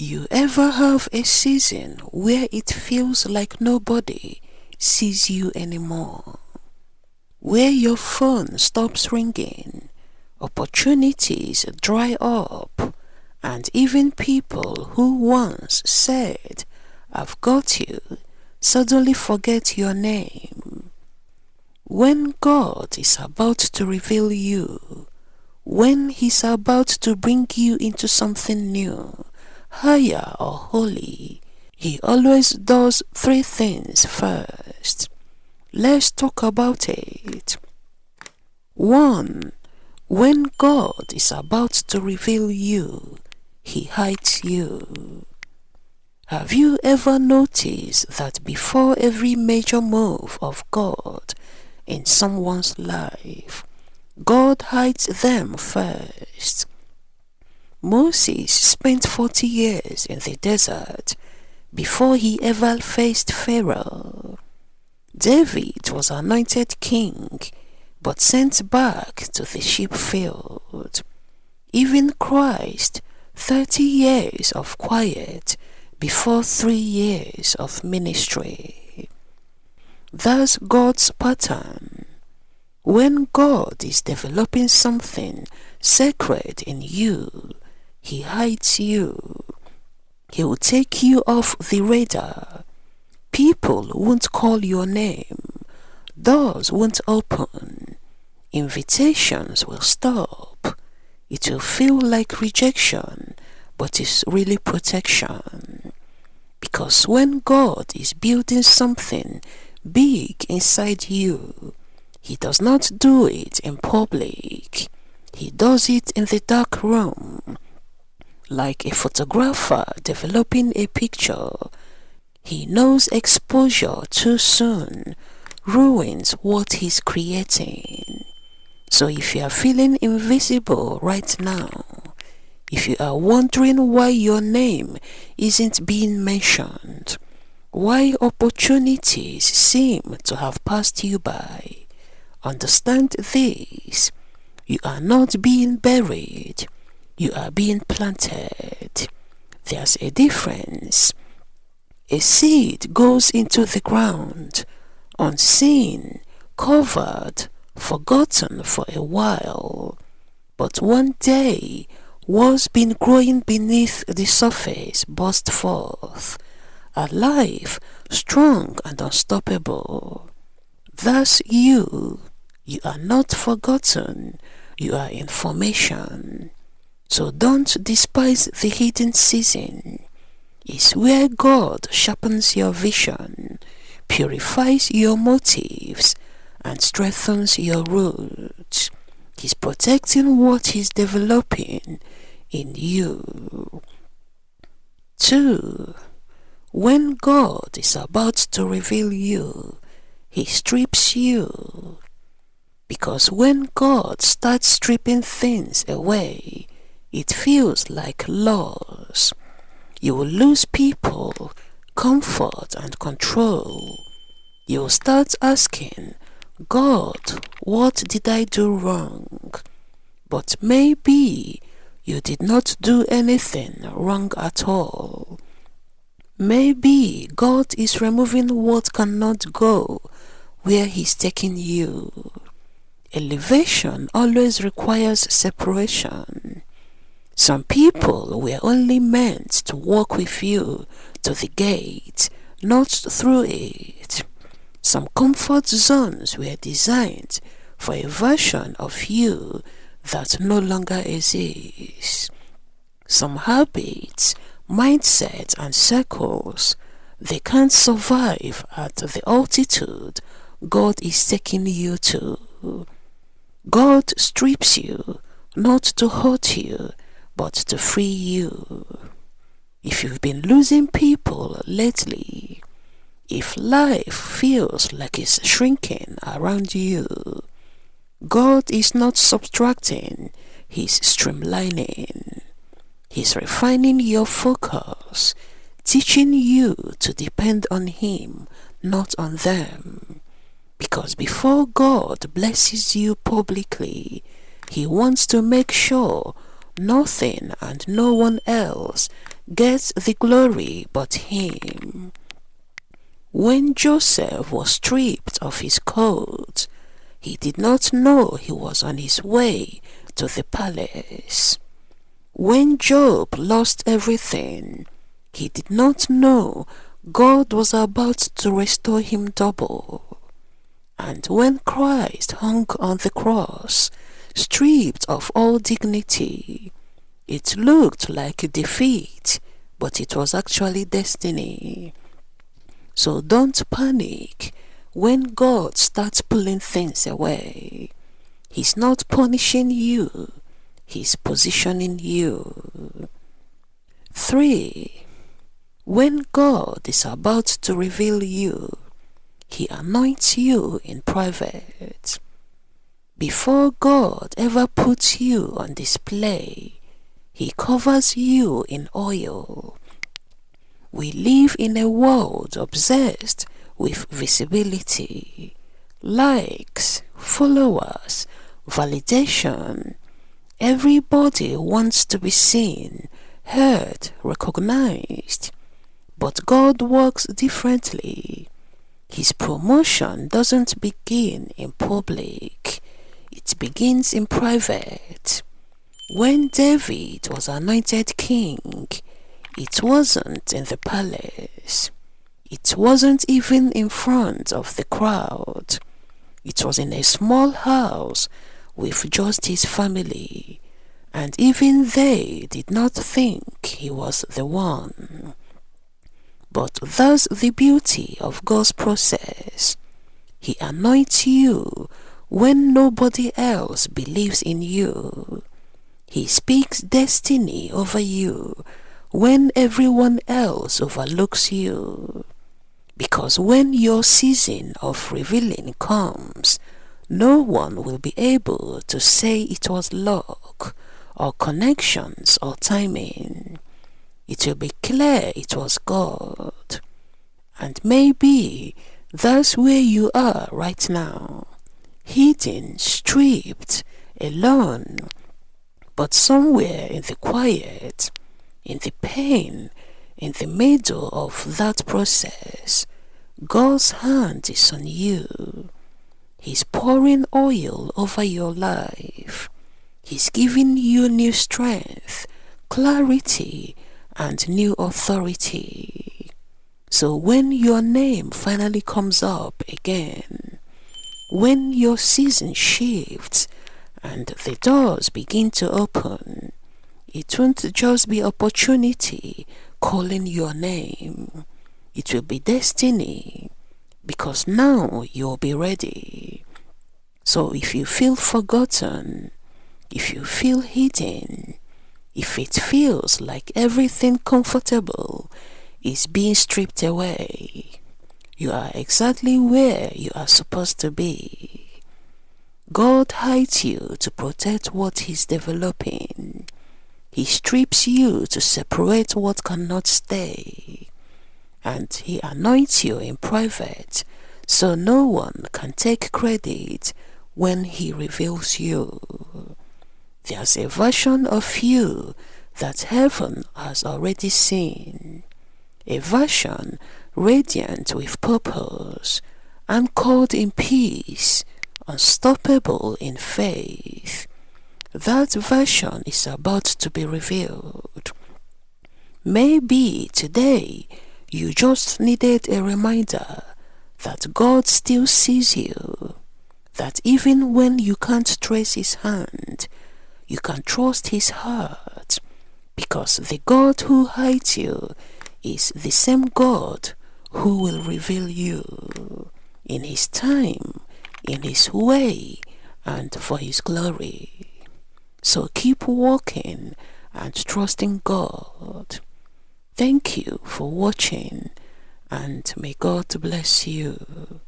You ever have a season where it feels like nobody sees you anymore? Where your phone stops ringing, opportunities dry up, and even people who once said, "I've got you," suddenly forget your name. When God is about to reveal you, when He's about to bring you into something new, higher or holy, He always does three things first. Let's talk about it. 1. When God is about to reveal you, He hides you. Have you ever noticed that before every major move of God in someone's life, God hides them first? Moses spent 40 years in the desert before he ever faced Pharaoh. David was anointed king but sent back to the sheep field. Even Christ, 30 years of quiet before 3 years of ministry. That's God's pattern. When God is developing something sacred in you, He hides you. He will take you off the radar. People won't call your name. Doors won't open. Invitations will stop. It will feel like rejection, but it's really protection. Because when God is building something big inside you, He does not do it in public. He does it in the dark room. Like a photographer developing a picture, he knows exposure too soon ruins what he's creating. So if you are feeling invisible right now, if you are wondering why your name isn't being mentioned, why opportunities seem to have passed you by, understand this: you are not being buried, you are being planted. There's a difference. A seed goes into the ground, unseen, covered, forgotten for a while. But one day, what's been growing beneath the surface burst forth, alive, strong and unstoppable. That's you. You are not forgotten. You are in formation. So don't despise the hidden season. It's where God sharpens your vision, purifies your motives, and strengthens your roots. He's protecting what He's developing in you. 2. When God is about to reveal you, He strips you. Because when God starts stripping things away, it feels like loss. You will lose people, comfort, and control. You will start asking, "God, what did I do wrong?" But maybe you did not do anything wrong at all. Maybe God is removing what cannot go where He's taking you. Elevation always requires separation. Some people were only meant to walk with you to the gate, not through it. Some comfort zones were designed for a version of you that no longer exists. Some habits, mindsets, and circles, they can't survive at the altitude God is taking you to. God strips you, not to hurt you, but to free you. If you've been losing people lately, if life feels like it's shrinking around you, God is not subtracting, He's streamlining. He's refining your focus, teaching you to depend on Him, not on them. Because before God blesses you publicly, He wants to make sure nothing and no one else gets the glory but him. When Joseph was stripped of his coat, he did not know he was on his way to the palace. When Job lost everything, he did not know God was about to restore him double. And when Christ hung on the cross, stripped of all dignity, it looked like a defeat, but it was actually destiny. So don't panic when God starts pulling things away. He's not punishing you, He's positioning you. 3. When God is about to reveal you, He anoints you in private. Before God ever puts you on display, He covers you in oil. We live in a world obsessed with visibility, likes, followers, validation. Everybody wants to be seen, heard, recognized. But God works differently. His promotion doesn't begin in public, it begins in private. When David was anointed king, it wasn't in the palace. It wasn't even in front of the crowd. It was in a small house with just his family, and even they did not think he was the one. But that's the beauty of God's process. He anoints you when nobody else believes in you. He speaks destiny over you when everyone else overlooks you. Because when your season of revealing comes, no one will be able to say it was luck or connections or timing. It will be clear it was God. And maybe that's where you are right now, hidden, stripped, alone, but somewhere in the quiet, in the pain, in the middle of that process, God's hand is on you. He's pouring oil over your life. He's giving you new strength, clarity, and new authority. So when your name finally comes up again, when your season shifts and the doors begin to open, it won't just be opportunity calling your name. It will be destiny, because now you'll be ready. So if you feel forgotten, if you feel hidden, if it feels like everything comfortable is being stripped away, you are exactly where you are supposed to be. God hides you to protect what He's developing. He strips you to separate what cannot stay. And He anoints you in private so no one can take credit when He reveals you. There's a version of you that heaven has already seen. A version radiant with purpose, anchored in peace, unstoppable in faith. That version is about to be revealed. Maybe today you just needed a reminder that God still sees you, that even when you can't trace His hand, you can trust His heart, because the God who hides you is the same God who will reveal you in His time, in His way, and for His glory. So keep walking and trusting God. Thank you for watching, and may God bless you.